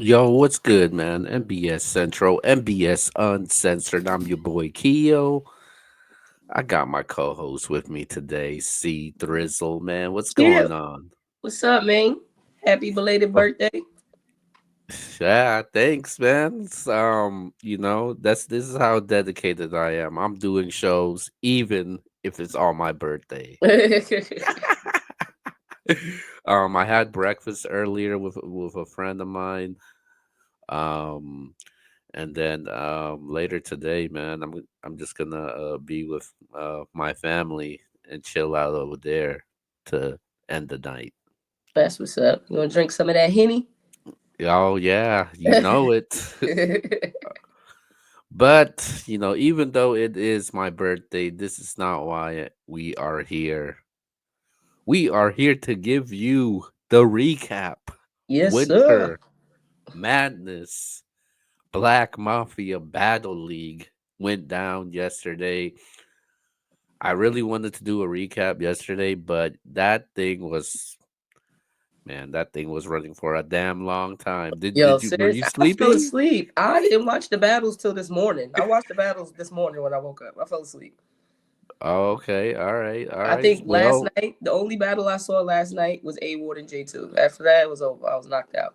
Yo, what's good, man? MBS Central, MBS Uncensored. I'm your boy Keo. I got my co-host with me today, C Thrizzle. Man, what's Yeah, going on? what's up, man? Happy belated Oh, birthday. yeah, thanks, man. That's this is how dedicated I am. I'm doing shows even if it's on my birthday. I had breakfast earlier with a friend of mine. Um, and then later today, man, I'm just gonna be with my family and chill out over there to end the night. That's what's up. You want to drink some of that Henny? Oh yeah, you know it. But even though it is my birthday, this is not why we are here. We are here to give you the recap. Yes, sir. Winter Madness Black Mafia Battle League went down yesterday. I really wanted to do a recap yesterday, but that thing was running for a damn long time. Did Yo, did you were serious. you I fell sleepy? asleep. I didn't watch the battles till this morning. I watched the battles this morning when I woke up. I fell asleep. Oh, okay, all I right. think last Well, night, the only battle I saw last night was A Ward and J2. After that, it was over. I was knocked out.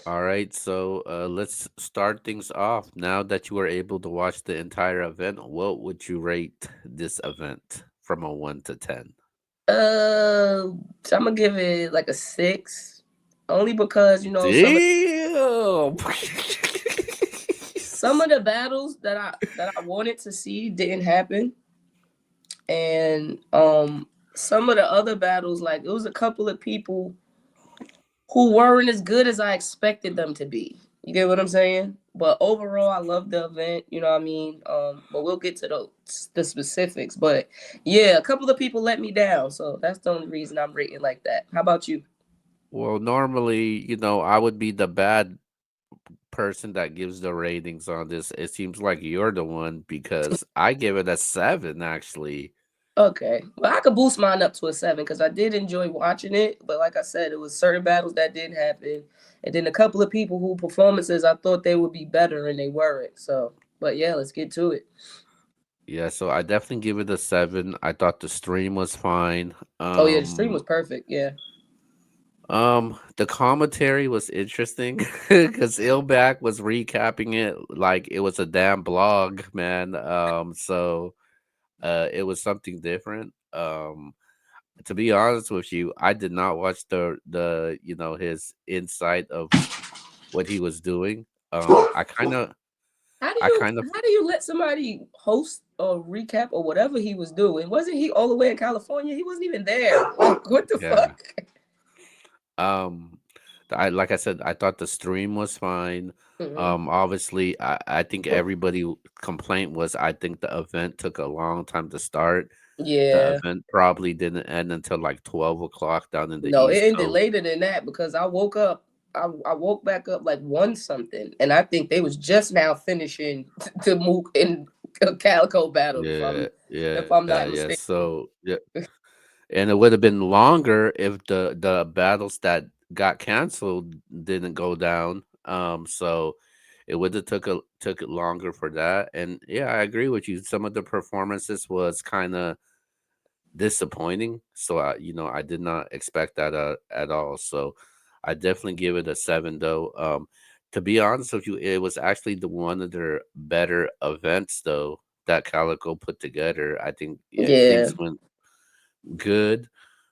all right. So let's start things off. Now that you were able to watch the entire event, what would you rate this event from a 1 to 10? So I'm gonna give it like a 6, only because Damn. some of the battles that I wanted to see didn't happen, and some of the other battles, like it was a couple of people who weren't as good as I expected them to be. You get what I'm saying? But overall, I love the event. You know what I mean? But we'll get to the specifics. But yeah, a couple of people let me down, so that's the only reason I'm rating like that. How about you? Well, normally, I would be the bad person that gives the ratings on this. It seems like you're the one because I give it a 7 actually. Okay, well I could boost mine up to a 7 because I did enjoy watching it. But like I said, it was certain battles that didn't happen, and then a couple of people who performances I thought they would be better and they weren't. So, but yeah, let's get to it. Yeah, so I definitely give it a 7. I thought the stream was fine. Oh yeah, the stream was perfect. Yeah. The commentary was interesting because Ilback was recapping it like it was a damn blog, man. It was something different. To be honest with you, I did not watch the his insight of what he was doing. How do I you kind of how do you let somebody host or recap or whatever he was doing? Wasn't he all the way in California? He wasn't even there. Like, what the yeah. fuck? Um, I like I said, I thought the stream was fine. Mhm. Obviously, I think complaint was I think the event took a long time to start. The Yeah. event probably didn't end until like 12 o'clock down in the No, it East ended Coast. later than that because I woke up. I woke back up like one something, and I think they was just now finishing the Mook and Calico battle. Yeah, If yeah, I'm not yeah. mistaken. Yeah, and it would have been longer if the battles that got canceled didn't go down. So it would have took it longer for that. And yeah, I agree with you. Some of the performances was kind of disappointing. So I did not expect that at all. So I definitely give it a 7 though. To be honest with you, it was actually the one of their better events though that Calico put together. I think yeah, Yeah. things went good,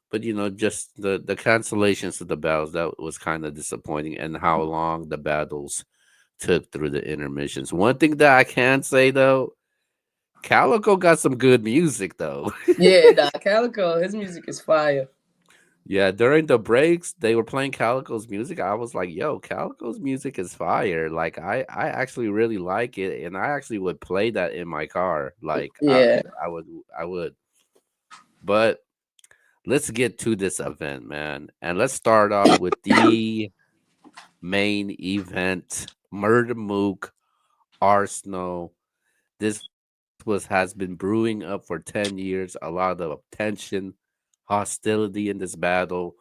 but just the cancellations of the battles that was kind of disappointing, and how long the battles took through the intermissions. One thing that I can say though, Calico got some good music though. Yeah, nah, Calico, his music is fire. Yeah, during the breaks, they were playing Calico's music. I was like, "Yo, Calico's music is fire!" Like, I actually really like it, and I actually would play that in my car. Like, Yeah. I would. But let's get to this event, man, and let's start off with the main event: Murder Mook Arsenal. This has been brewing up for 10 years. A lot of tension, hostility in this battle.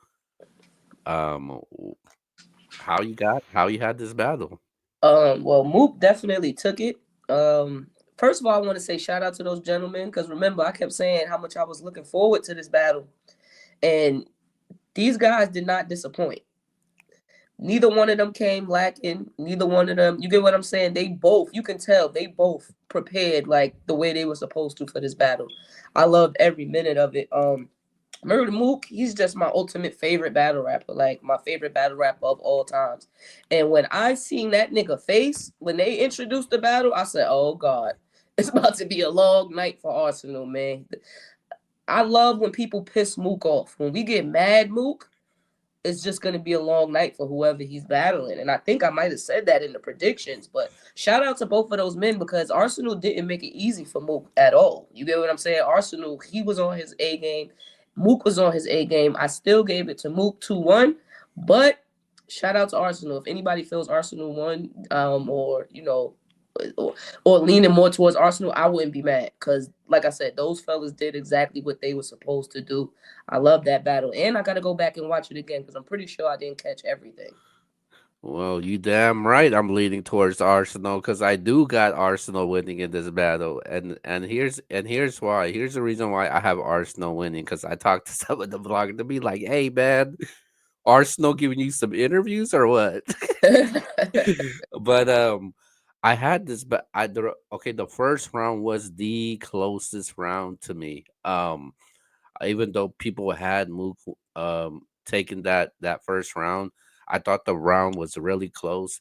Um, how you had this battle. Well, Mook definitely took it. First of all, I want to say shout out to those gentlemen because remember, I kept saying how much I was looking forward to this battle, and these guys did not disappoint. Neither one of them came lacking. Neither one of them, you get what I'm saying? They both, you can tell, they both prepared like the way they were supposed to for this battle. I loved every minute of it. Murder Mook, he's just my ultimate favorite battle rapper, like my favorite battle rapper of all times. And when I seen that nigga face, when they introduced the battle, I said, oh God, it's about to be a long night for Arsenal, man. I love when people piss Mook off. When we get mad Mook, it's just going to be a long night for whoever he's battling. And I think I might have said that in the predictions, but shout out to both of those men because Arsenal didn't make it easy for Mook at all. You get what I'm saying? Arsenal, he was on his A game. Mook was on his A game. I still gave it to Mook 2-1, but shout out to Arsenal. If anybody feels Arsenal won, or or, or leaning more towards Arsenal, I wouldn't be mad because, like I said, those fellas did exactly what they were supposed to do. I love that battle, and I got to go back and watch it again because I'm pretty sure I didn't catch everything. Well, you damn right I'm leaning towards Arsenal because I do got Arsenal winning in this battle. And here's why. Here's the reason why I have Arsenal winning because I talked to some of the vloggers to be like, hey man, Arsenal giving you some interviews or what? But I had this but okay, the first round was the closest round to me. Even though people had Mook taken that first round, I thought the round was really close.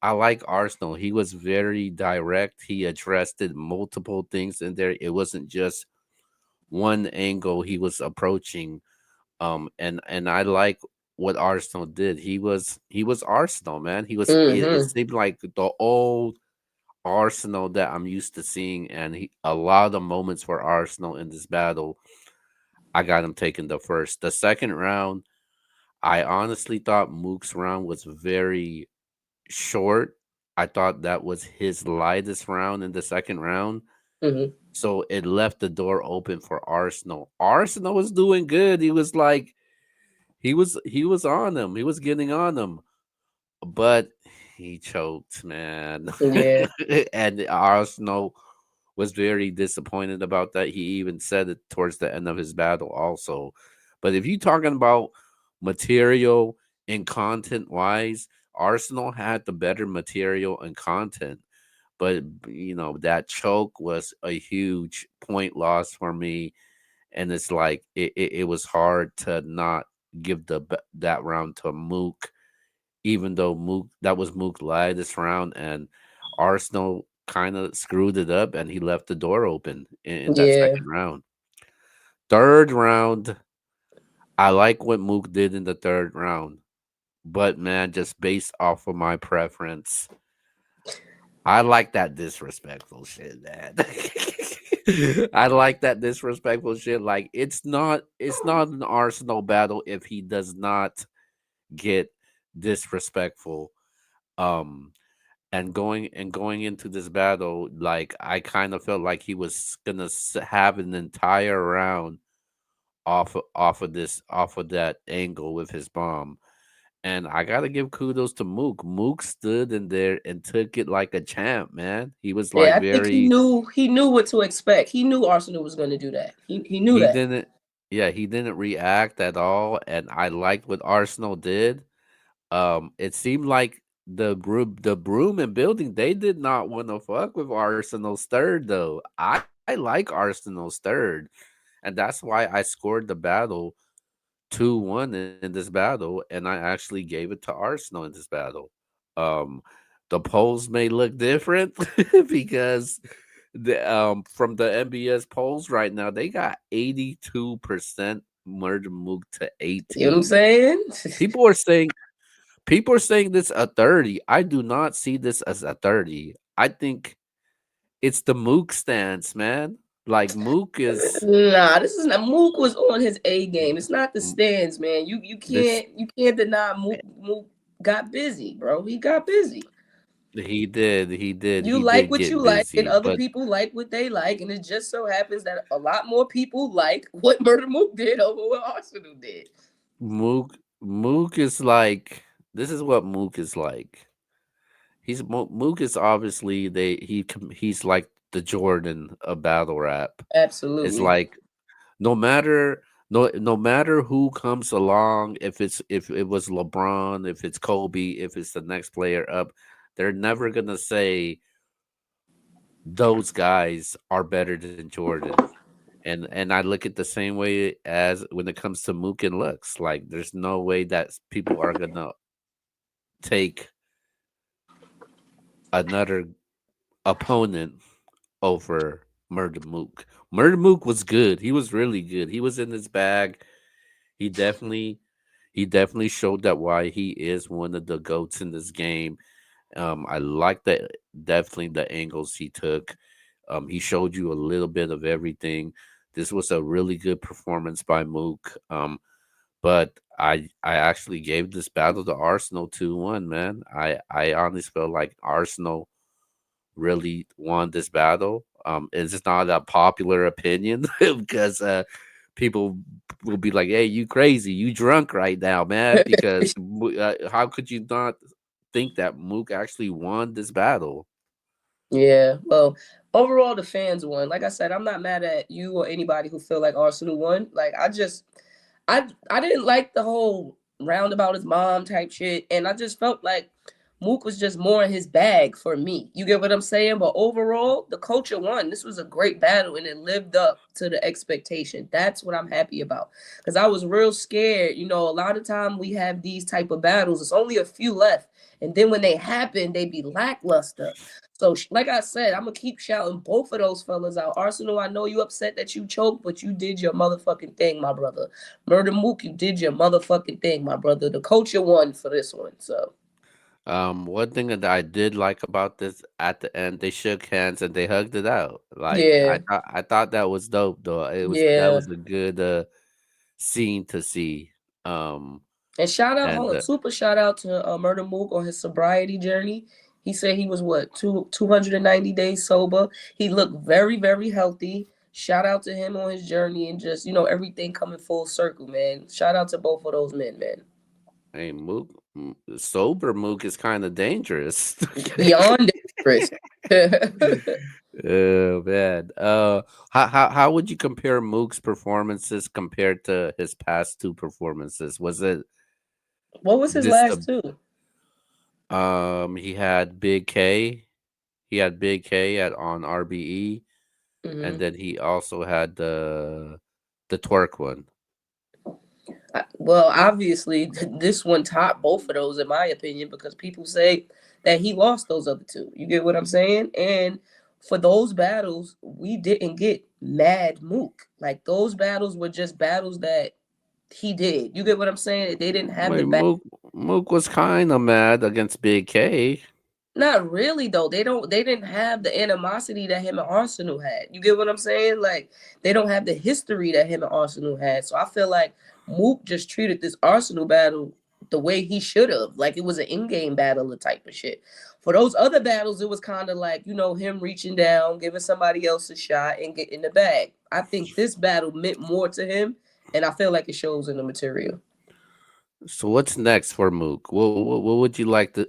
I like Arsenal. He was very direct. He addressed it multiple things in there. It wasn't just one angle he was approaching. And I like what Arsenal did. He was Arsenal, man. It Mm-hmm. seemed like the old Arsenal that I'm used to seeing, and a lot of the moments for Arsenal in this battle, I got him taking the first. The second round, I honestly thought Mook's round was very short. I thought that was his lightest round in the second round. Mm-hmm. So it left the door open for Arsenal. Arsenal was doing good. He was like he was on them. He was getting on them. But he choked, man. Yeah. And Arsenal was very disappointed about that. He even said it towards the end of his battle also. But if you're talking about material and content wise, Arsenal had the better material and content. But that choke was a huge point loss for me, and it's like it was hard to not give that round to Mook, even though Mook that was Mook live this round, and Arsenal kind of screwed it up, and he left the door open in that Yeah. second round. Third round, I like what Mook did in the third round, but man, just based off of my preference, I like that disrespectful shit, man. I like that disrespectful shit. Like it's not an Arsenal battle if he does not get disrespectful. Um and going into this battle, like I kind of felt like he was gonna have an entire round off of that angle with his bomb. And I gotta give kudos to Mook. Mook stood in there and took it like a champ, man. He was like Yeah, I think very he knew what to expect. He knew Arsenal was going to do that. He knew he that. didn't yeah, he didn't react at all, and I liked what Arsenal did. It seemed like the broom and building, they did not want to fuck with Arsenal's third though. I like Arsenal's third, and that's why I scored the battle 2-1 in this battle, and I actually gave it to Arsenal in this battle. Um, the polls may look different because from the MBS polls right now, they got 82% Murder Mook to You know what I'm 18. saying? People are saying People are saying this a 30. I do not see this as a 30. I think it's the Mook stance, man. Like Mook is Nah, this is not Mook was on his A game. It's not the m- stands, man. You this can't deny Mook got busy, bro. He got busy. You he like did what you get like, and busy, other but people like what they like, and it just so happens that a lot more people like what Murder Mook did over what Arsenal did. Mook is like this is what Mook is like. Mook is obviously he's like the Jordan of battle rap. It's Absolutely. like no matter no matter who comes along, if it was LeBron, if it's Kobe, if it's the next player up, they're never gonna say those guys are better than Jordan. And I look at the same way as when it comes to Mook and looks. Like there's no way that people are gonna take another opponent over Murder Mook. Murder Mook was good. He was really good. He was in his bag. He definitely he definitely showed that why he is one of the goats in this game. I like that definitely the angles he took. He showed you a little bit of everything. This was a really good performance by Mook. But I actually gave this battle to Arsenal 2-1, man. I honestly felt like Arsenal really won this battle. It's not a popular opinion because people will be like, "Hey, you crazy? You drunk right now, man?" Because how could you not think that Mook actually won this battle? Yeah, well, overall the fans won. Like I said, I'm not mad at you or anybody who feel like Arsenal won. Like I didn't like the whole roundabout his mom type shit, and I just felt like Mook was just more in his bag for me. You get what I'm saying? But overall, the culture won. This was a great battle, and it lived up to the expectation. That's what I'm happy about. Because I was real scared. You know, a lot of time we have these type of battles. It's only a few left, and then when they happen, they be lackluster. So, like I said, I'm gonna keep shouting both of those fellas out. Arsenal, I know you upset that you choked, but you did your motherfucking thing, my brother. Murder Mook, you did your motherfucking thing, my brother. The culture won for this one. So, One thing that I did like about this at the end, they shook hands and they hugged it out. Like yeah, I thought that was dope though. That yeah. was a good scene to see. Um And shout out, and hold on, super shout out to Murder Mook on his sobriety journey. He said he was what 290 days sober. He looked very very healthy. Shout out to him on his journey and just everything coming full circle, man. Shout out to both of those men, man. Hey, sober Mook is kind of dangerous. Beyond dangerous. Oh man. How would you compare Mook's performances compared to his past two performances? Was it What was his this last the two? he had Big K. He had Big K at on RBE, and Hmm. then he also had the twerk one. Well, obviously, this one topped both of those, in my opinion, because people say that he lost those other two. You get what I'm saying? And for those battles, we didn't get mad Mook. Like those battles were just battles that he did. You get what I'm saying? They didn't have the Wait, back. Mook was kind of mad against Big K. Not really though. They didn't have the animosity that him and Arsenal had. You get what I'm saying? Like they don't have the history that him and Arsenal had. So I feel like Mook just treated this Arsenal battle the way he should have. Like it was an in-game battle type of shit. For those other battles, it was kind of like, him reaching down, giving somebody else a shot and getting the bag. I think this battle meant more to him, and I feel like it shows in the material. So what's next for Mook? What would you like to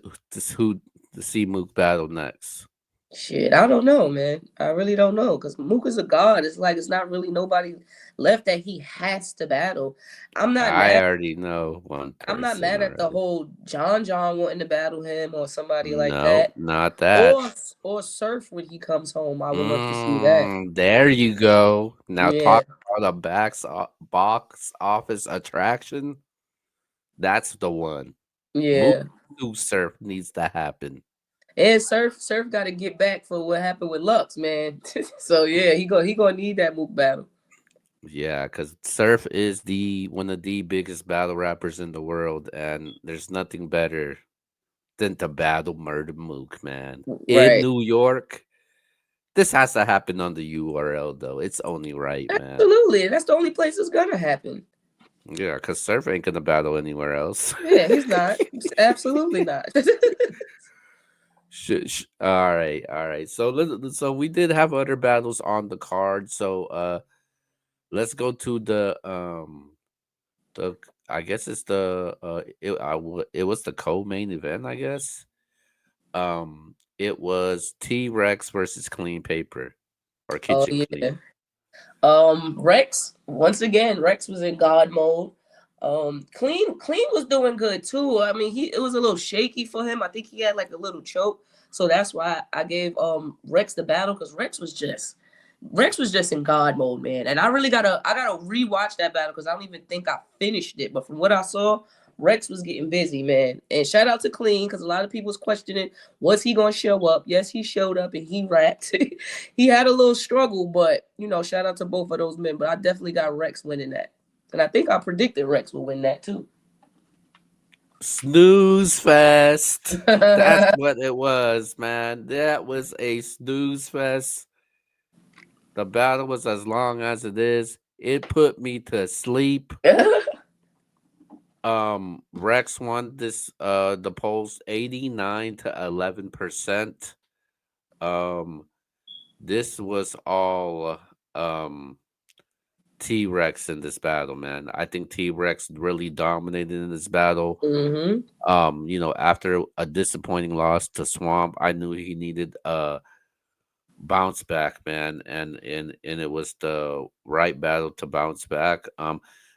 see Mook battle next? Shit, I don't know, man. I really don't know because Mook is a god. It's like it's not really nobody left that he has to battle. I'm not I mad. already know one I'm not person mad at the already. whole John wanting to battle him or somebody like No, that, not that. or Surf when he comes home. I would love to see that. There you go. Now Yeah, talk about a box office attraction. That's the one. Mook yeah. 2 Surf needs to happen. And Surf got to get back for what happened with Lux, man. So yeah, he gonna need that Mook battle. Yeah, because Surf is the one of the biggest battle rappers in the world, and there's nothing better than to battle Murder Mook, man. In Right. New York. This has to happen on the URL though. It's only right, man. Absolutely. That's the only place it's gonna happen. Yeah, because Surf ain't gonna battle anywhere else. Yeah, he's not. Absolutely not. All right, all right. So so we did have other battles on the card. So let's go to the I guess it's the it was the co-main event, I guess. It was T-Rex versus Clean Paper or Oh Kitchen yeah. Clean. Rex, once again, Rex was in God mode. Clean was doing good too. I mean, he it was a little shaky for him. I think he had like a little choke. So that's why I gave Rex the battle, because Rex was just in God mode, man. And I gotta rewatch that battle because I don't even think I finished it. But from what I saw, Rex was getting busy, man. And shout out to Clean, because a lot of people was questioning, was he gonna show up? Yes, he showed up and he rapped. He had a little struggle, but shout out to both of those men. But I definitely got Rex winning that. And I think I predicted Rex would win that too. Snooze fest. That's what it was, man. That was a snooze fest. The battle was as long as it is. It put me to sleep. Rex won this the polls 89 to 11%. Um this was all T-Rex in this battle, man. I think T-Rex really dominated in this battle. hmm After a disappointing loss to Swamp, I knew he needed a bounce back, man, and it was the right battle to bounce back.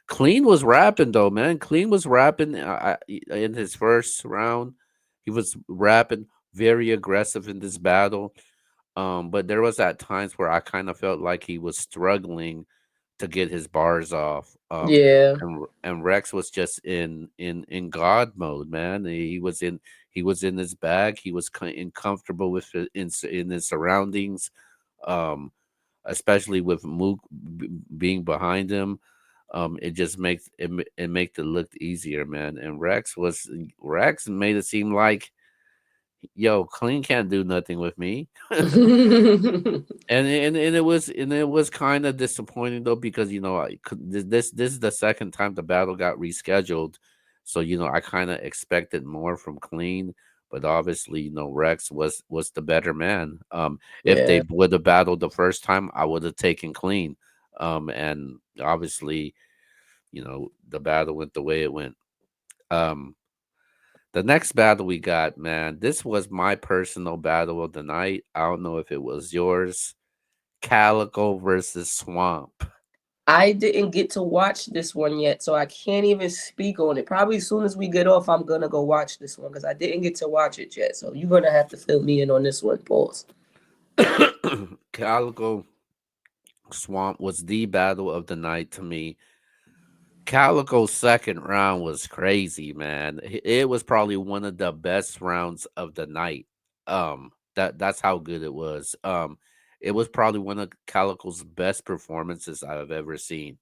Clean was rapping though, man. Clean was rapping in his first round. He was rapping very aggressive in this battle. But there was at times where I kind of felt like he was struggling to get his bars off. Yeah. And Rex was just in God mode, man. He was in his bag. He was comfortable with in his surroundings, um, especially with Mook being behind him. It just makes it look easier, man. And Rex made it seem like, yo, Clean can't do nothing with me. And it was kind of disappointing though, because this is the second time the battle got rescheduled, so I kind of expected more from Clean, but obviously Rex was the better man. If Yeah. they would have battled the first time, I would have taken Clean, and obviously the battle went the way it went. Um, the next battle we got, man, this was my personal battle of the night. I don't know if it was yours. Calico versus Swamp. I didn't get to watch this one yet, so I can't even speak on it. Probably as soon as we get off, I'm gonna go watch this one because I didn't get to watch it yet. So you're gonna have to fill me in on this one, pause. Calico Swamp was the battle of the night to me. Calico's second round was crazy, man. It was probably one of the best rounds of the night. That's how good it was. It was probably one of Calico's best performances I've ever seen.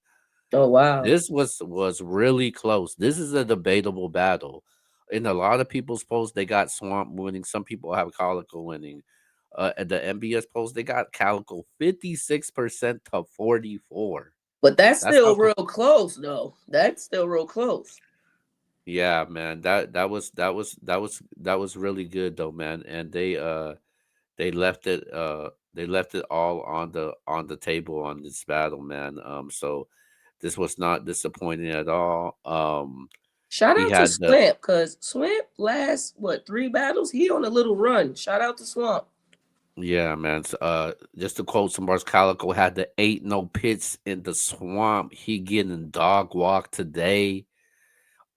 Oh wow. This was really close. This is a debatable battle. In a lot of people's polls, they got Swamp winning. Some people have Calico winning. At the MBS polls, they got Calico 56% to 44. But that's That's how still real close though. That's still real close. Yeah, man. That was really good though, man. And they left it all on the table on this battle, man. So this was not disappointing at all. Shout He out to had the Swamp, because Swamp last what 3 battles? He on a little run. Shout out to Swamp. Yeah, man. Just to quote some bars, Calico had the ain't no pits in the swamp. He getting dog walk today.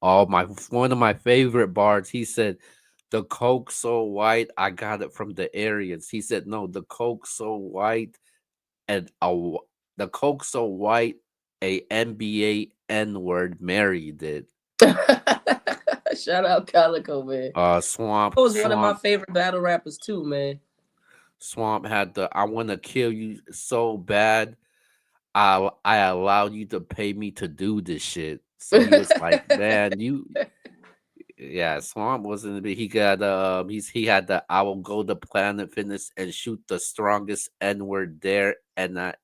One of my favorite bars. He said, "The coke so white, I got it from the Aryans." He said, "No, the coke so white the coke so white, a NBA N word married it." Shout out Calico, man. Swamp, That was one of my Swamp, favorite battle rappers too, man. Swamp had the "I want to kill you so bad. I allowed you to pay me to do this shit." So he was like, "Man, you." Yeah, Swamp wasn't. He had the "I will go to Planet Fitness and shoot the strongest N word there, and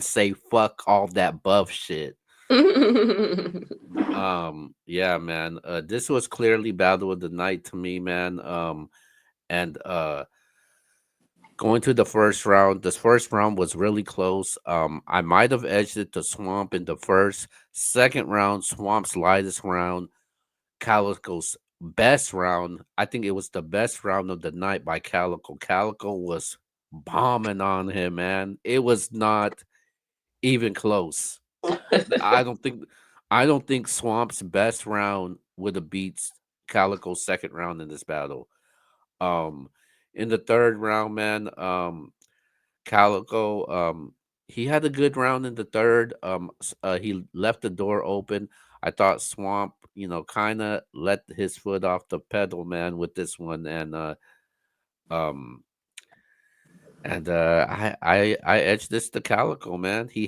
say fuck all that buff shit." Yeah, man. This was clearly battle of the night to me, man. And Going to the first round, this first round was really close. I might have edged it to Swamp in the first. Second round, Swamp's lightest round. Calico's best round. I think it was the best round of the night by Calico. Calico was bombing on him, man. It was not even close. I don't think I don't think Swamp's best round would have beat Calico's second round in this battle. Um in the third round, man, Calico, he had a good round in the third. He left the door open. I thought Swamp, kind of let his foot off the pedal, man, with this one, um, and I edged this to Calico, man. He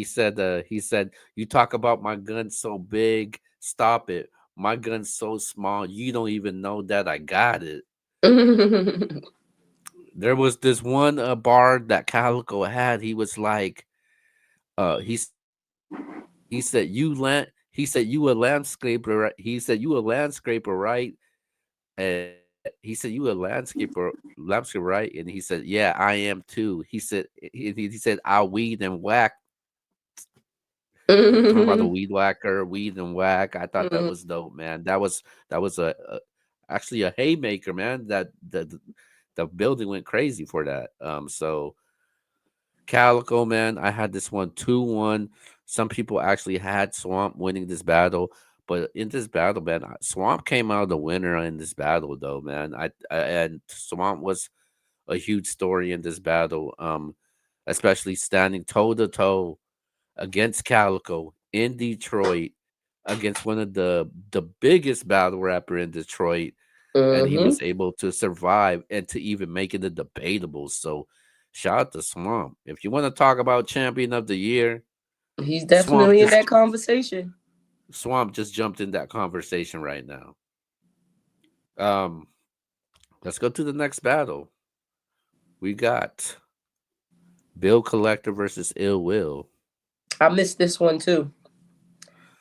said, you talk about my gun so big, stop it. My gun's so small, you don't even know that I got it. There was this one bar that Calico had. He was like, he said he said you a landscaper, right? He said you a landscaper, right? He said you a landscaper, right? And he said, yeah, I am too. He said I'll weed and whack. Talking about the weed whacker, weed and whack. I thought that was dope, man. That was actually a haymaker, man. The building went crazy for that. So Calico, man, I had this one 2-1. Some people actually had Swamp winning this battle, but in this battle, man, Swamp came out the winner in this battle, though, man. And Swamp was a huge story in this battle, especially standing toe to toe against Calico in Detroit, against one of the biggest battle rapper in Detroit, and he Hmm. was able to survive and to even make it a debatable. So shout out to Swamp. If you want to talk about champion of the year, He's Swamp definitely in just that conversation. Swamp just jumped in that conversation right now. Um, let's go to the next battle. We got Bill Collector versus Ill Will. I missed this one too.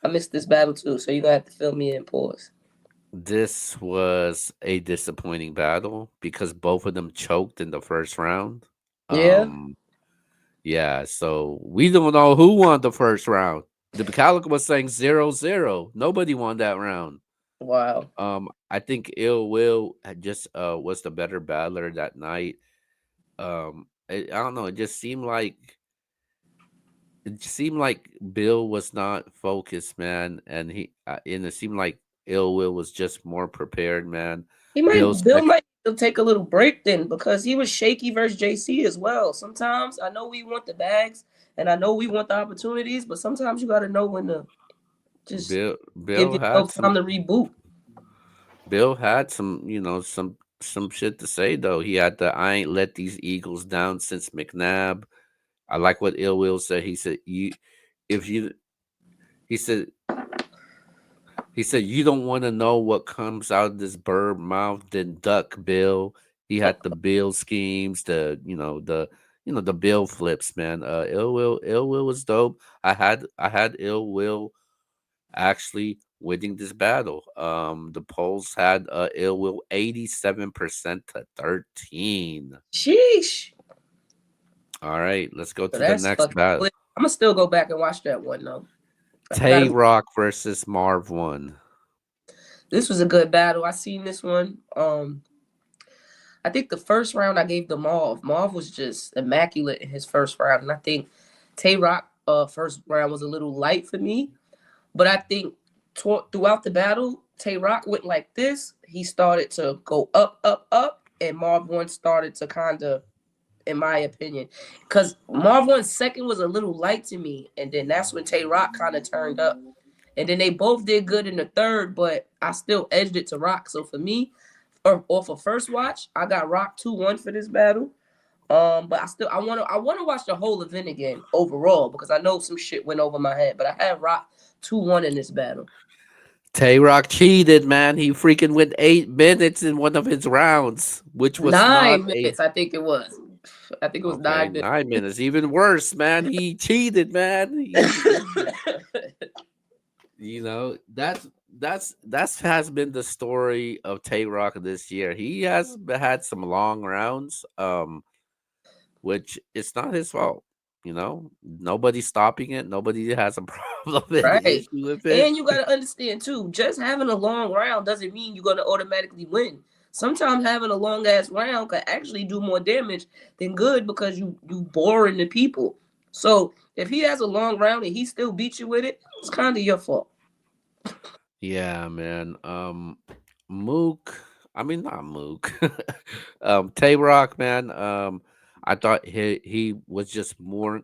I missed this battle too, so you're gonna have to fill me in. Pause. This was a disappointing battle because both of them choked in the first round. Yeah. Um, Yeah, so we don't know who won the first round. The Calico was saying 0-0. Nobody won that round. Wow. I think Ill Will had just was the better battler that night. I don't know. It seemed like Bill was not focused, man, and it seemed like Ill Will was just more prepared, man. Bill's Bill second, might take a little break then because he was shaky versus JC as well. Sometimes I know we want the bags and I know we want the opportunities, but sometimes you got to know when to just Bill give Bill had yourself some time to reboot. Bill had some shit to say though. He had the I ain't let these Eagles down since McNabb. I like what Ill Will said. He said you if you he said he said you don't want to know what comes out of this bird mouth, then duck Bill. He had the Bill schemes, the Bill flips, man. Ill Will was dope. I had Ill Will actually winning this battle. The polls had Ill Will 87% to 13. Sheesh. All right, let's go So to the that's next fucking battle. lit. I'm gonna still go back and watch that one though. I Tay gotta. Rock versus Marv One. This was a good battle. I seen this one. I think the first round I gave the Mauve. Mauve was just immaculate in his first round, and I think Tay Rock first round was a little light for me. But I think throughout the battle, Tay Rock went like this. He started to go up, up, up, and Marv One started to kind of, in my opinion, because Marv One's second was a little light to me, and then that's when Tay Rock kind of turned up. And then they both did good in the third, but I still edged it to Rock. So for me, or for first watch, I got Rock 2-1 for this battle. But I wanna watch the whole event again overall because I know some shit went over my head. But I had Rock 2-1 in this battle. Tay Rock cheated, man. He freaking went 8 minutes in one of his rounds, which was not Nine a minutes, I think it was. I think it was okay. 9 minutes. 9 minutes, even worse, man. He cheated, man. He that's that's has been the story of Tay Rock this year. He has had some long rounds, which it's not his fault. You know, nobody's stopping it. Nobody has a problem and Right. issue with it. And you got to understand too, just having a long round doesn't mean you're going to automatically win. Sometimes having a long ass round can actually do more damage than good because you boring the people. So if he has a long round and he still beats you with it, it's kind of your fault. Yeah, man. Mook. I mean, not Mook. Tay Rock, man. I thought he was just more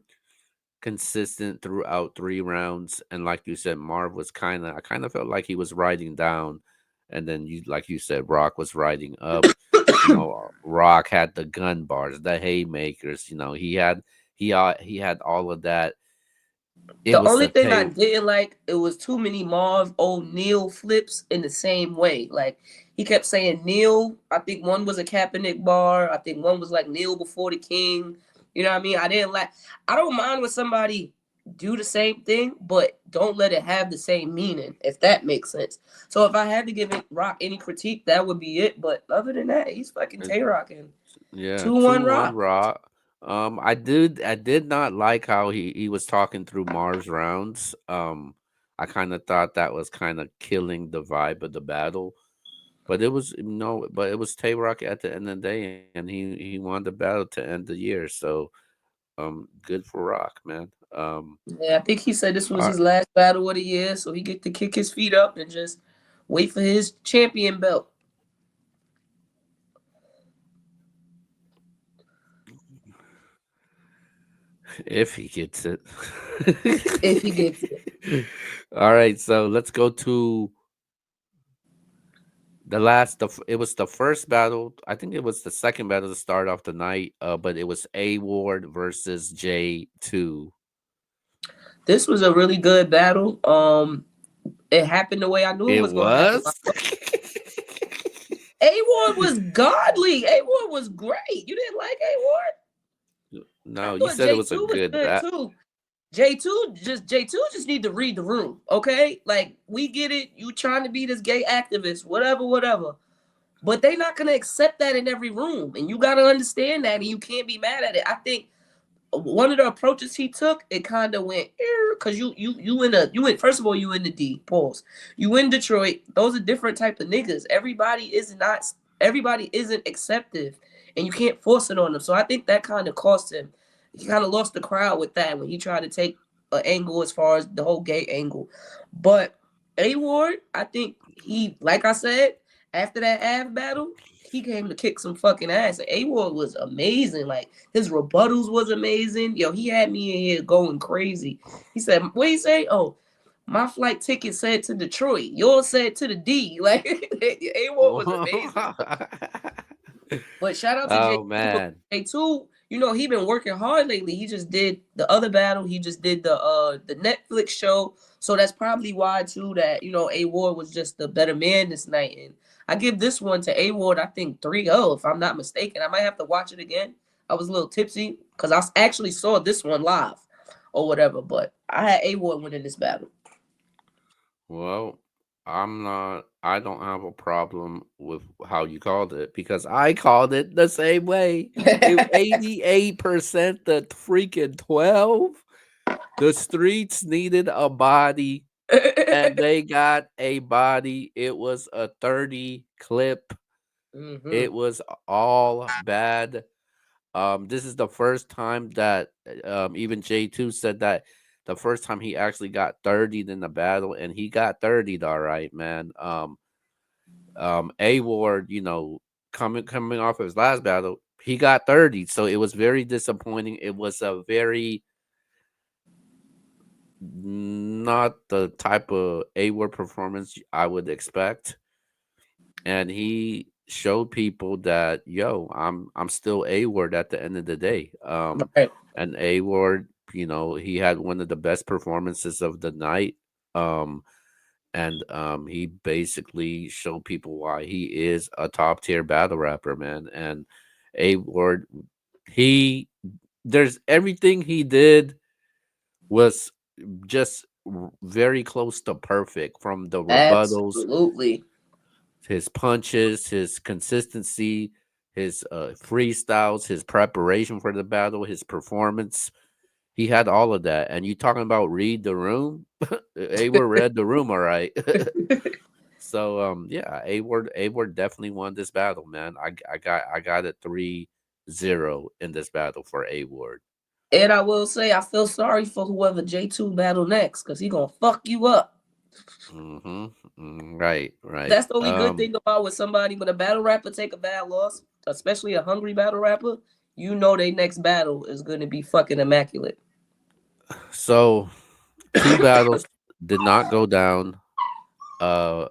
consistent throughout 3 rounds, and like you said, Marv was I kind of felt like he was riding down, and then like you said, Rock was riding up. You know, Rock had the gun bars, the haymakers. You know, he had all of that. It The was only the thing Tay. I didn't like, it was too many Marv O'Neal flips in the same way. Like he kept saying Neil. I think one was a Kaepernick bar. I think one was like Neil before the King. You know what I mean? I didn't like. I don't mind when somebody do the same thing, but don't let it have the same meaning. If that makes sense. So if I had to give it Rock any critique, that would be it. But other than that, he's fucking Tay rocking Yeah, 2-1 2-1 Rock. Raw. I did not like how he was talking through Marv's rounds. I kind of thought that was kind of killing the vibe of the battle. But it was no, but it was Tay Rock at the end of the day, and he won the battle to end the year. So good for Rock, man. Yeah, I think he said this was Uh, his last battle of the year, so he get to kick his feet up and just wait for his champion belt if he gets it. if he gets it. All right, so let's go to it was the first battle. I think it was the second battle to start off the night. But it was A Ward versus J2. This was a really good battle. It happened the way I knew it It was gonna happen. was. A Ward was godly. A Ward was great. You didn't like A Ward? I No, you thought said it J was a two was good good bat. too. J two just need to read the room, okay? Like we get it. You trying to be this gay activist, whatever, whatever. But they not gonna accept that in every room, and you gotta understand that, and you can't be mad at it. I think one of the approaches he took, it kind of went because you in first of all you in the D pause. You in Detroit. Those are different type of niggas. Everybody isn't acceptive, and you can't force it on them. So I think that kind of cost him. He kind of lost the crowd with that when he tried to take an angle as far as the whole gay angle. But A Ward, I think he, like I said, after that Av battle, he came to kick some fucking ass. A Ward was amazing. Like his rebuttals was amazing. Yo, he had me in here going crazy. He said, "What you say? Oh, my flight ticket said to Detroit. Yours said to the D." Like A Ward was amazing. But shout out to Oh J2 because man. J2, he been working hard lately. He just did the other battle. He just did the Netflix show. So that's probably why too that A Ward was just the better man this night. And I give this one to A Ward. I think 3-0 if I'm not mistaken. I might have to watch it again. I was a little tipsy because actually saw this one live or whatever. But I had A Ward winning this battle. Well, I don't have a problem with how you called it because I called it the same way. It 88% the freaking 12. The streets needed a body and they got a body. It was a 30 clip. hmm It was all bad. This is the first time that even J2 said that the first time he actually got 30'd in the battle, and he got 30'd all right, man. A Ward, coming off of his last battle, he got 30, so it was very disappointing. It was a very not the type of A Ward performance I would expect, and he showed people that I'm still A Ward at the end of the day. Right. And A Ward, he had one of the best performances of the night. Um, and he basically showed people why he is a top tier battle rapper, man. And A Ward, he there's everything he did was just very close to perfect from the rebuttals, Absolutely. his punches, his consistency, his freestyles, his preparation for the battle, his performance. He had all of that. And you talking about read the room? A-Word read the room, all right. So yeah, A-Word definitely won this battle, man. I got it 3-0 in this battle for A-Word. And I will say, I feel sorry for whoever J2 battle next, because he gonna fuck you up. Mm-hmm. Right, right. That's the only good thing about with somebody, when a battle rapper take a bad loss, especially a hungry battle rapper, you know their next battle is gonna be fucking immaculate. So two battles did not go down. Uh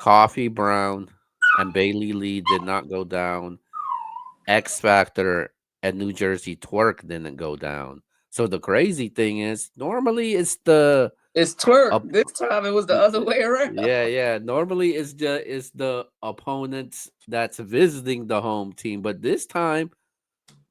Coffee Brown and Bailey Lee did not go down. X Factor and New Jersey Twerk didn't go down. So the crazy thing is, normally it's the It's twerk. up. This time it was the other way around. Yeah, yeah. Normally it's the opponents that's visiting the home team, but this time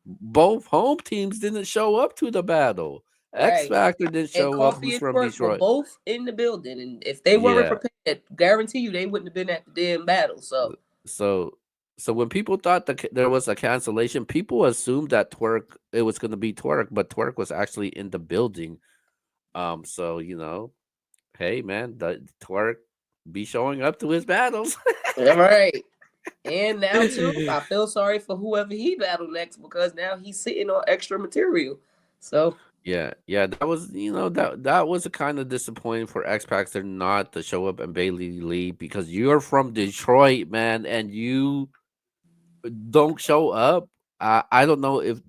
both home teams didn't show up to the battle. X Right. Factor didn't And show up, Coffee who's and from Twerk were Detroit. both in the building, and if they weren't Yeah. prepared, guarantee you they wouldn't have been at the damn battle. So So so when people thought there was a cancellation, people assumed that Twerk it was going to be Twerk, but Twerk was actually in the building. So hey man, the Twerk be showing up to his battles. all right. And now too, I feel sorry for whoever he battled next, because now he's sitting on extra material. So Yeah, yeah, that was that was a kind of disappointing for X Factor not to show up and Bailey Lee because you're from Detroit, man, and you don't show up. I don't know if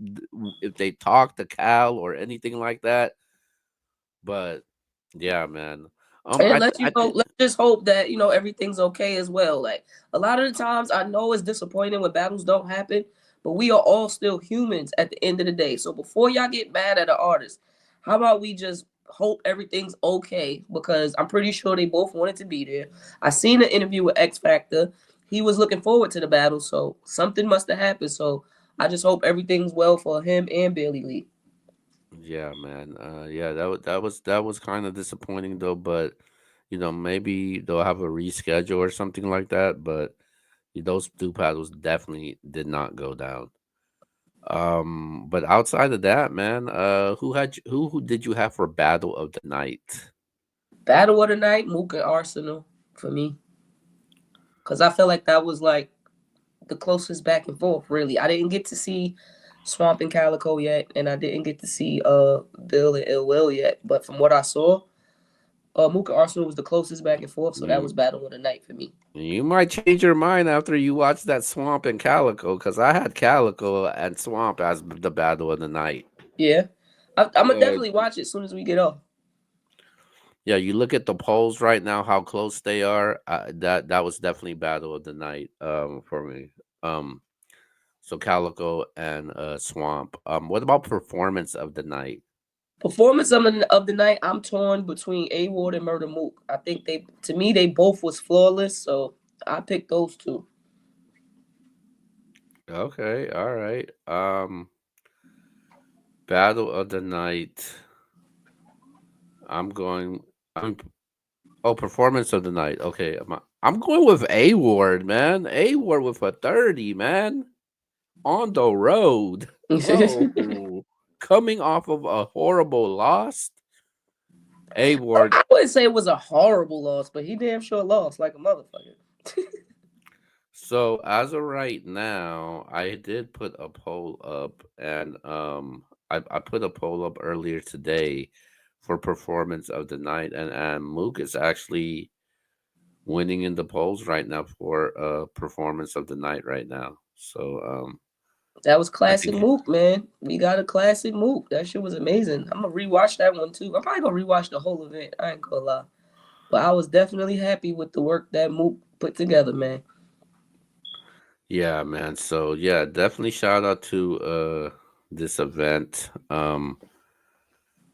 they talk to Cal or anything like that, but yeah, man. and I let you I know, think let's just hope that everything's okay as well. Like, a lot of the times, I know it's disappointing when battles don't happen, but we are all still humans at the end of the day. So before y'all get mad at an artist, how about we just hope everything's okay? Because I'm pretty sure they both wanted to be there. I seen an interview with X Factor. He was looking forward to the battle, so something must have happened. So I just hope everything's well for him and Bailey Lee. yeah, man. Yeah, that was kind of disappointing though, but maybe they'll have a reschedule or something like that. But those two paddles definitely did not go down. But outside of that, man, who did you have for battle of the night? Battle of the night, Mook and Arsenal for me, because I feel like that was like the closest back and forth. Really, I didn't get to see Swamp and Calico yet, and I didn't get to see Bill and Ill Will yet. But from what I saw, Mook and Arsenal was the closest back and forth, so that You was battle of the night for me. you might change your mind after you watch that Swamp and Calico, because I had Calico and Swamp as the battle of the night. Yeah, I'm gonna Uh, definitely watch it as soon as we get off. yeah, you look at the polls right now, how close they are. That was definitely battle of the night for me. Um, so Calico and Swamp. What about performance of the night? Performance of the night, I'm torn between A Ward and Murder Mook. I think to me, they both was flawless, so I picked those two. Okay, all right. Battle of the night. I'm going. I'm Oh, performance of the night. Okay, I'm going with A Ward, man. A Ward with a 30, man. On the road. Oh, coming off of a horrible loss. A Ward. I wouldn't say it was a horrible loss, but he damn sure lost like a motherfucker. So as of right now, I did put a poll up, and I put a poll up earlier today for performance of the night, and Mook is actually winning in the polls right now for performance of the night right now. So That was I classic think Mook, man. We got a classic Mook. That shit was amazing. I'm gonna rewatch that one too. I'm probably gonna rewatch the whole event. I ain't gonna lie, but I was definitely happy with the work that Mook put together, man. yeah, man. So yeah, definitely shout out to this event.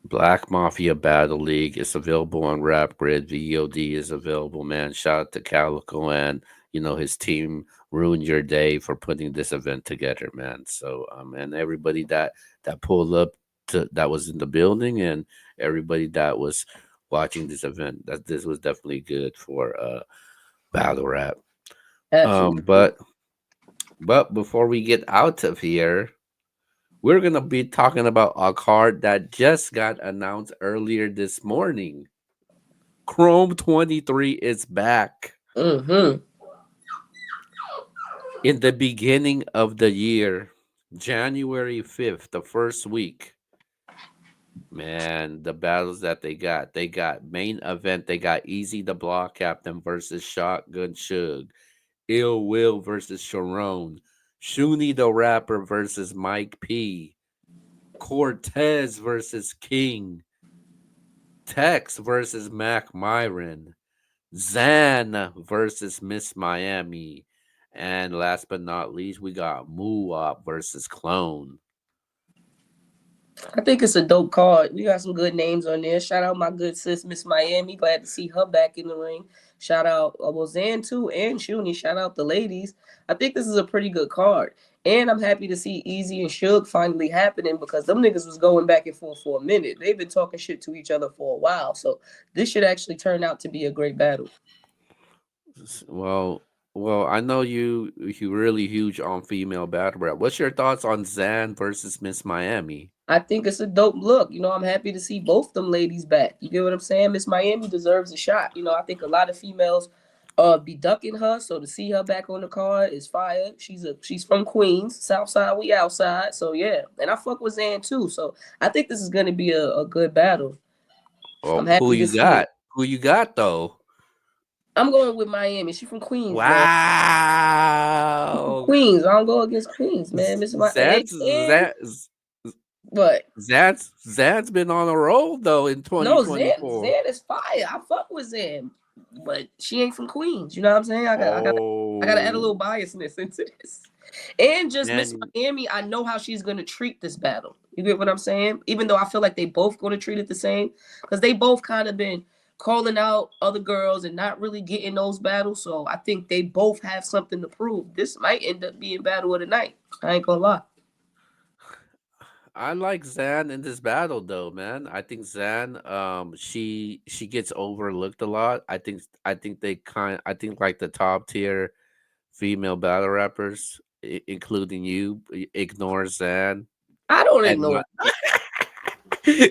Black Mafia Battle League is available on Rap Grid. VOD is available, man. Shout out to Calico and his team ruined your day for putting this event together, man. So and everybody that pulled up that was in the building and everybody that was watching this event. That this was definitely good for battle rap. Um, Absolutely. but but before we get out of here, we're gonna be talking about a card that just got announced earlier this morning. Chrome 23 is back. Mm-hmm. In the beginning of the year, January 5th, the first week, man, the battles that they got main event, they got Easy the Block Captain versus Shotgun Suge, Ill Will versus Sharon, Shuni the Rapper versus Mike P, Cortez versus King, Tex versus Mac Myron, Zan versus Miss Miami, and last but not least, we got Muwap versus Clone. I think it's a dope card. We got some good names on there. Shout out my good sis, Miss Miami. Glad to see her back in the ring. Shout out Zan too and Shuni. Shout out the ladies. I think this is a pretty good card. And I'm happy to see Easy and Suge finally happening because them niggas was going back and forth for a minute. They've been talking shit to each other for a while. So this should actually turn out to be a great battle. Well, I know you really huge on female battle rap. What's your thoughts on Zan versus Miss Miami? I think it's a dope look. I'm happy to see both them ladies back. You get what I'm saying? Miss Miami deserves a shot. I think a lot of females be ducking her, so to see her back on the card is fire. She's from Queens, South Side, we outside. So yeah. And I fuck with Zan too. So I think this is gonna be a good battle. I'm Oh, who happy to you see it. got? Who you got though? I'm going with Miami. She from Queens, man. She from Wow. Queens. I don't go against Queens, man. Miss Miami. Zan's And but Zan's been on a roll though in no, Zan 2024. Zan is fire. I fuck with Zan, but she ain't from Queens. You know what I'm saying? I gotta add a Oh, little biasness into this. And just Miss man, Miami, I know how she's gonna treat this battle. You get what I'm saying? Even though I feel like they both gonna treat it the same, because they both kind of been calling out other girls and not really getting those battles. So I think they both have something to prove. This might end up being battle of the night. I ain't gonna lie. I like Zan in this battle though, man. I think Zan, she gets overlooked a lot. I think like the top tier female battle rappers, including you, ignore Zan I don't and ignore. not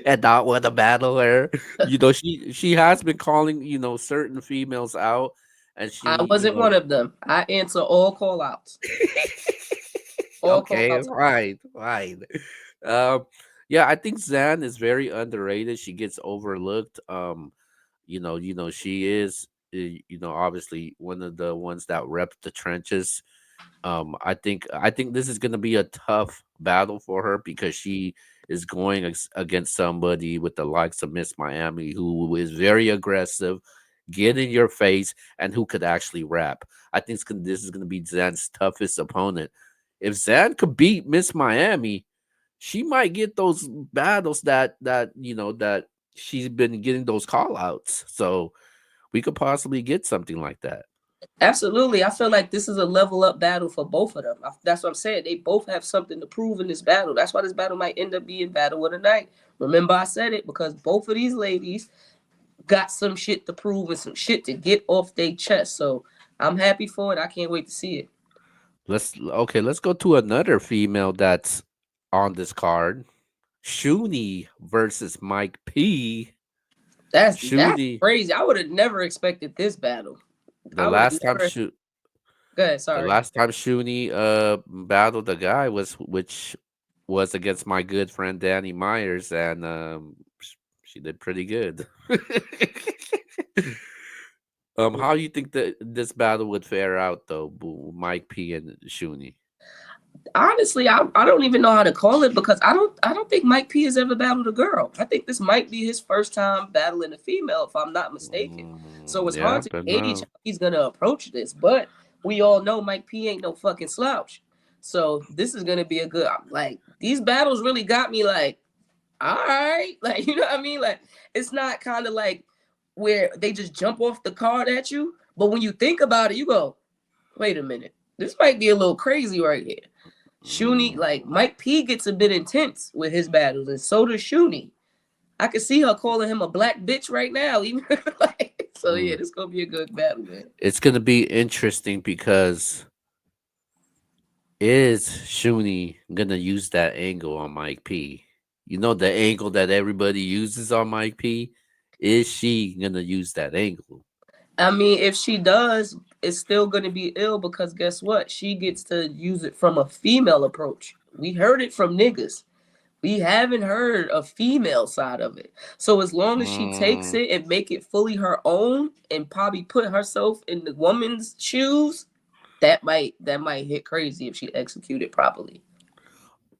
and not want to battle her. She has been calling certain females out, and I she wasn't one of them. I answer all call outs. All call okay, outs. right, right. Um, yeah, I think Zan is very underrated. She gets overlooked. She is, obviously one of the ones that rep the trenches. I think this is gonna be a tough battle for her because she is going against somebody with the likes of Miss Miami, who is very aggressive, get in your face, and who could actually rap. I think this is gonna be Zan's toughest opponent. If Zan could beat Miss Miami, she might get those battles that she's been getting those call outs. So we could possibly get something like that. Absolutely. I feel like this is a level up battle for both of them. That's what I'm saying. They both have something to prove in this battle. That's why this battle might end up being battle of the night. Remember, I said it because both of these ladies got some shit to prove and some shit to get off their chest. So I'm happy for it. I can't wait to see it. Let's go to another female that's on this card. Shuni versus Mike P. That's Shuni, crazy. I would have never expected this battle. the I would have last time never. Shu Go ahead. the Sorry. last time Shuni battled the guy which was against my good friend Danny Myers, and she did pretty good. How do you think that this battle would fare out though, Mike P and Shuni? Honestly, I don't even know how to call it because I don't think Mike P has ever battled a girl. I think this might be his first time battling a female, if I'm not mistaken. So it's Yeah, hard to but gauge no. how he's gonna approach this. But we all know Mike P ain't no fucking slouch. So this is gonna be a good like these battles really got me like, all right, like you know what I mean? Like it's not kind of like where they just jump off the card at you, but when you think about it, you go, wait a minute, this might be a little crazy right here. Shuni, Mm, like Mike P gets a bit intense with his battles, and so does Shuni. I can see her calling him a black bitch right now. Even like, so yeah, mm. this gonna be a good battle, man. It's gonna be interesting because is Shuni gonna use that angle on Mike P? You know the angle that everybody uses on Mike P. Is she gonna use that angle? I mean, if she does, it's still gonna be ill because guess what? She gets to use it from a female approach. We heard it from niggas. We haven't heard a female side of it. So as long as she takes Mm, it and make it fully her own and probably put herself in the woman's shoes, that might hit crazy if she executed properly.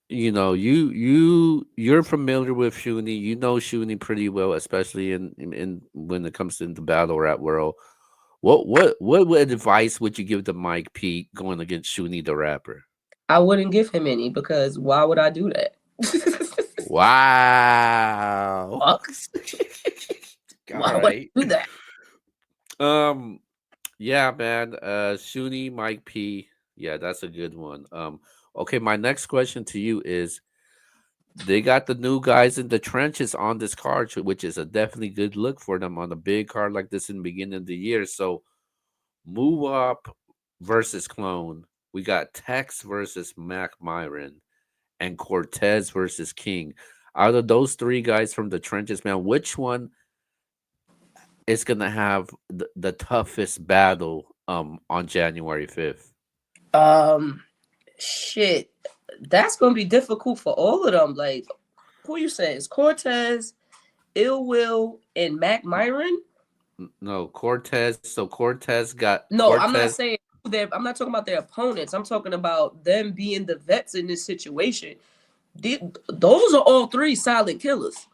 you know, you're familiar with Shuni. You know Shuni pretty well, especially in when it comes into battle rap world. What advice would you give to Mike P going against Shuni the rapper? I wouldn't give him any because why would I do that? Wow. Fuck. All Why would I right. do that? Um. Yeah, man. Shuni, Mike P. Yeah, that's a good one. Okay, my next question to you is: they got the new guys in the trenches on this card, which is a definitely good look for them on a big card like this in the beginning of the year. So, move up versus Clone. We got Tex versus Mac Myron and Cortez versus King. Out of those three guys from the trenches, man, which one is gonna have the toughest battle on January 5th? Um, shit, that's gonna be difficult for all of them. Like, who you say is Cortez, Ill Will, and Mac Myron? No, Cortez. So Cortez got No, I'm Cortez. not saying I'm not talking about their opponents. I'm talking about them being the vets in this situation. Those are all three silent killers.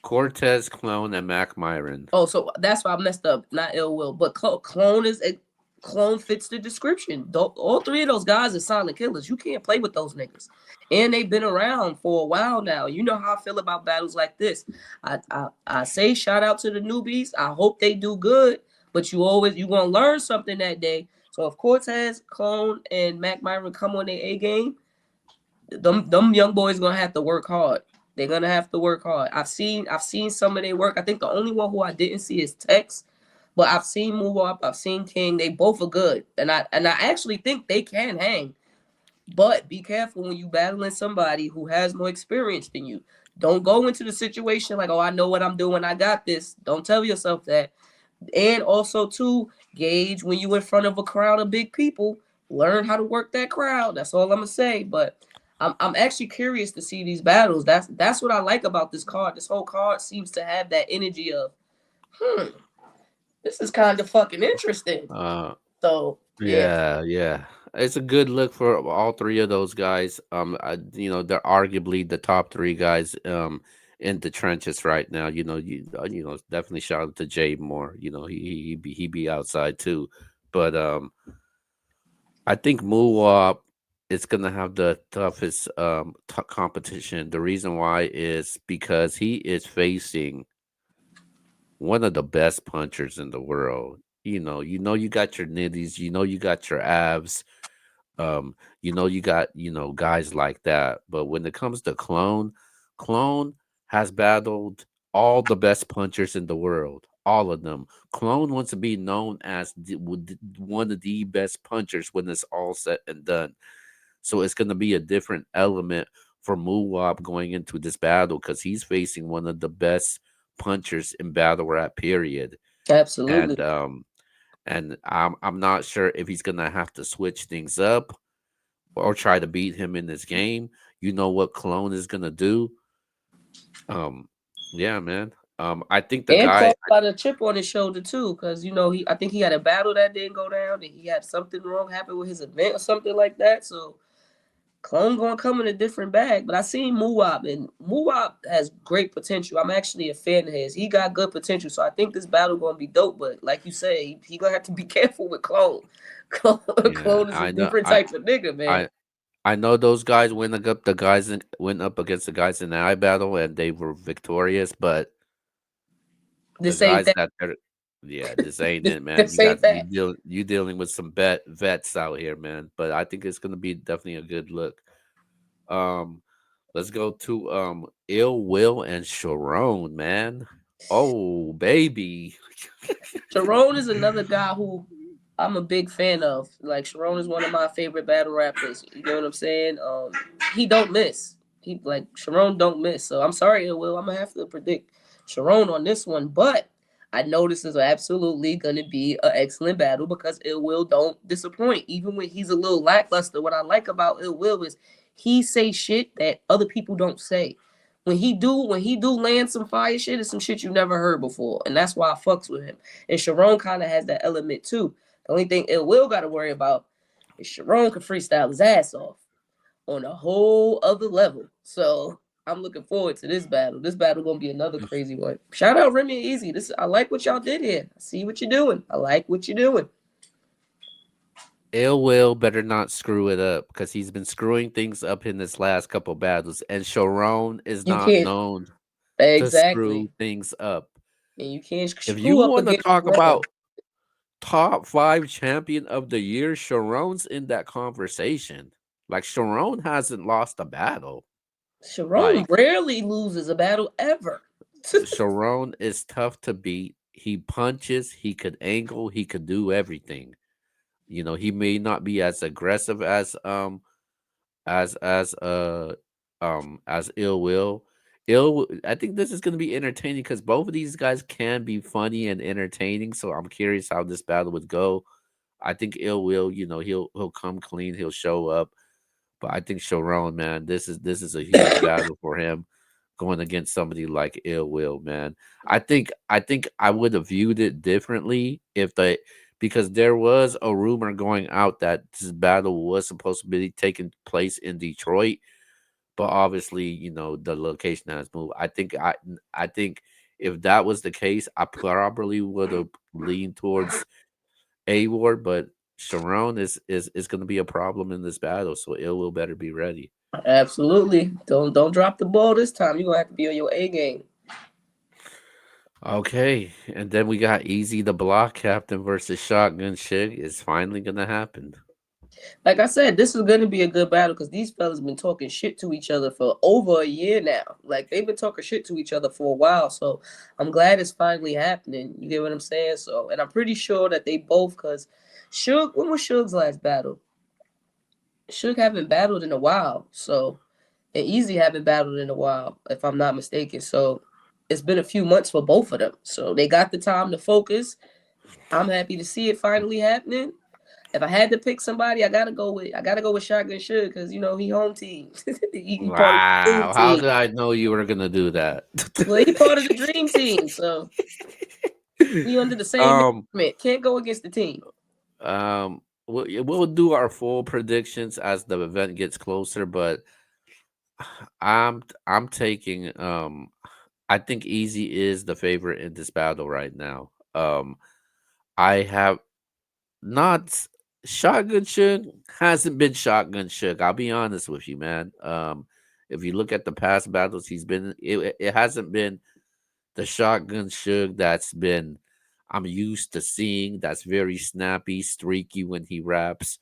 Cortez, Clone, and Mac Myron. Oh, so that's why I messed up. Not Ill Will, but Clone is a Clone fits the description. All three of those guys are silent killers. You can't play with those niggas, and they've been around for a while now. You know how I feel about battles like this. I say shout out to the newbies. I hope they do good, but you gonna learn something that day. So if Cortez, Clone, and Mac Myron come on their A game, them young boys gonna have to work hard. They're gonna have to work hard. I've seen some of their work. I think the only one who I didn't see is Tex, but I've seen Move Up. I've seen King. They both are good, and I actually think they can hang. But be careful when you battling somebody who has more experience than you. Don't go into the situation like, oh, I know what I'm doing. I got this. Don't tell yourself that. And also too, gauge when you in front of a crowd of big people. Learn how to work that crowd. That's all I'm gonna say. But I'm actually curious to see these battles. That's what I like about this card. This whole card seems to have that energy of, hmm, this is kind of fucking interesting. Uh, So yeah, yeah, yeah. It's a good look for all three of those guys. They're arguably the top three guys in the trenches right now. Definitely shout out to Jay Moore. He be outside too, but I think Muwab is gonna have the toughest competition. The reason why is because he is facing one of the best punchers in the world. You got your nitties, you got your abs, you got, guys like that. But when it comes to Clone has battled all the best punchers in the world. All of them. Clone wants to be known as one of the best punchers when it's all said and done. So it's going to be a different element for Muwab going into this battle because he's facing one of the best punchers in battle rap. Period. absolutely. And I'm not sure if he's gonna have to switch things up or try to beat him in this game. You know what Clone is gonna do? Um, yeah, man. I think the And guy. Cole got a chip on his shoulder too, because I think he had a battle that didn't go down, and he had something wrong happen with his event or something like that. So Clone gonna come in a different bag. But I seen Muwab, and Muwab has great potential. I'm actually a fan of his. He got good potential, so I think this battle gonna be dope. But like you say, he gonna have to be careful with Clone. Clone, Yeah, Clone is a I know. different type of nigga, man. I know those guys went up against the guys in the eye battle and they were victorious, but the This ain't guys that. that they're Yeah, this ain't it, man. This ain't that. You dealing with some vets out here, man. But I think it's gonna be definitely a good look. Um, let's go to Ill Will and Sharon, man. Oh baby. Sharon is another guy who I'm a big fan of. Like Sharon is one of my favorite battle rappers. You know what I'm saying? He don't miss. He like Sharon don't miss. So I'm sorry, it will. I'm gonna have to predict Sharon on this one, but I know this is absolutely gonna be an excellent battle because Ill Will don't disappoint. Even when he's a little lackluster, what I like about Ill Will is he say shit that other people don't say. When he do land some fire shit, it's some shit you never heard before, and that's why I fucks with him. And Sharon kind of has that element too. The only thing Ill Will got to worry about is Sharon can freestyle his ass off on a whole other level. So I'm looking forward to this battle. This battle gonna be another crazy one. Shout out Remy and Easy. This I like what y'all did here. I see what you're doing. I like what you're doing. Ill Will better not screw it up because he's been screwing things up in this last couple battles, and Sharon is You not can't known to screw exactly, things up. and you can't If you screw up want to against talk Sharon. about top five champion of the year, Sharon's in that conversation. Like Sharon hasn't lost a battle. Sharon Like rarely loses a battle ever. Sharon is tough to beat. He punches, he could angle, he could do everything. You know, he may not be as aggressive as Ill Will. I think this is going to be entertaining because both of these guys can be funny and entertaining. So I'm curious how this battle would go. I think Ill Will, you know, he'll come clean, he'll show up. But I think Sharon, man, this is a huge battle for him going against somebody like Ill Will, man. I think I would have viewed it differently if they because there was a rumor going out that this battle was supposed to be taking place in Detroit, but obviously, you know, the location has moved. I think if that was the case, I probably would have leaned towards A Ward, but Sharon is going to be a problem in this battle, so Ill will better be ready. Absolutely. Don't drop the ball this time. You're gonna have to be on your A game. Okay, and then we got Easy the Block Captain versus Shotgun Shig is finally gonna happen. Like I said, this is going to be a good battle because these fellas been talking shit to each other for over a year now. Like they've been talking shit to each other for a while. So I'm glad it's finally happening. You get what I'm saying? So, and I'm pretty sure that they both, because Suge, when was Suge's last battle? Suge haven't battled in a while. So, and Easy haven't battled in a while, if I'm not mistaken. So, it's been a few months for both of them. So, they got the time to focus. I'm happy to see it finally happening. If I had to pick somebody, I gotta go with Shotgun Suge because he home team. he part of the dream Wow, how team. did I know you were gonna do that? Well, he part of the dream team, so we under the same um, management. Can't go against the team. we'll do our full predictions as the event gets closer, but I'm taking I think Easy is the favorite in this battle right now. I have not Shotgun Shook hasn't been Shotgun Shook. I'll be honest with you, man. If you look at the past battles, it hasn't been the Shotgun Shook that's been I'm used to seeing. That's very snappy, streaky when he raps.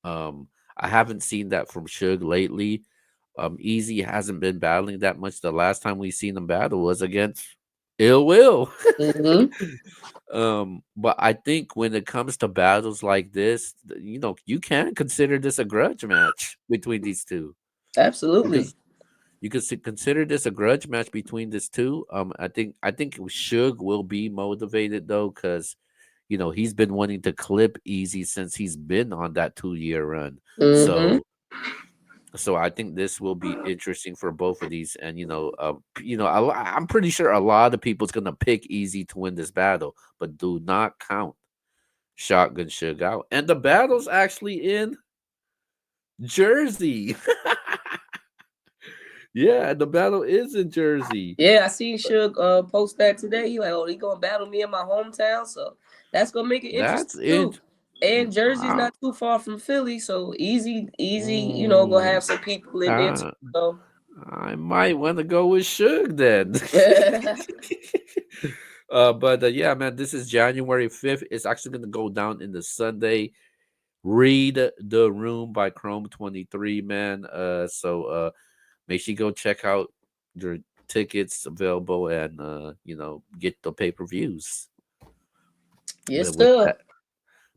Um, I haven't seen that from Suge lately. Easy hasn't been battling that much. The last time we seen him battle was against Ill Will. Mm-hmm. But I think when it comes to battles like this, you know, you can consider this a grudge match between these two. You could Absolutely. consider this a grudge match between these two. I think Suge will be motivated though, because you know he's been wanting to clip Easy since he's been on that 2 year run. Mm-hmm. So I think this will be interesting for both of these, and I'm pretty sure a lot of people's gonna pick Easy to win this battle, but do not count Shotgun Suge out. And the battle's actually in Jersey. Yeah, the battle is in Jersey. Yeah, I seen Suge post that today. He like, oh, he gonna battle me in my hometown, so that's gonna make it interesting That's too. it. And Jersey's Wow. not too far from Philly, so easy, gonna Mm, have some people in there too. uh, So I might want to go with Suge then. But yeah, man, this is January 5th. It's actually gonna go down in the Sunday. Read the Room by Chrome 23, man. Make sure you go check out your tickets available and get the pay-per-views. Yes, But with sir. that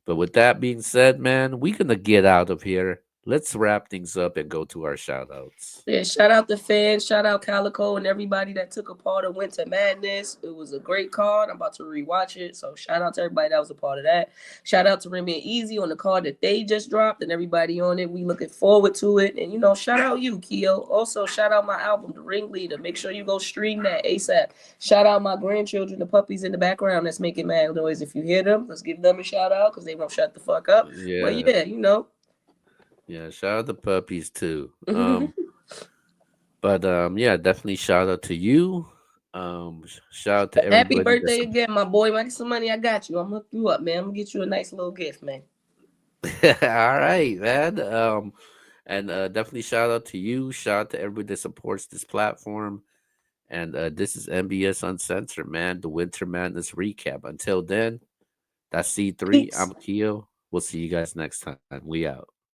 but with that being said, man, we gonna get out of here. Let's wrap things up and go to our shout outs. Yeah, shout out the fans, shout out Calico and everybody that took a part of Winter Madness. It was a great card. I'm about to rewatch it. So shout out to everybody that was a part of that. Shout out to Remy and Easy on the card that they just dropped and everybody on it. We looking forward to it. And shout out you, Keo. Also, shout out my album, The Ringleader. Make sure you go stream that ASAP. Shout out my grandchildren, the puppies in the background that's making mad noise. If you hear them, let's give them a shout out because they won't shut the fuck up. But Yeah, yeah. yeah. Shout out the puppies too. But yeah, definitely shout out to you. Shout out to Happy everybody that's birthday again, my boy. Make some money. I got you. I'm gonna hook you up, man. I'm gonna get you a nice little gift, man. all right, man. And definitely shout out to you. Shout out to everybody that supports this platform. And this is MBS Uncensored, man. The Winter Madness recap. Until then, that's C3. I'm Peace. Keo. We'll see you guys next time. We out.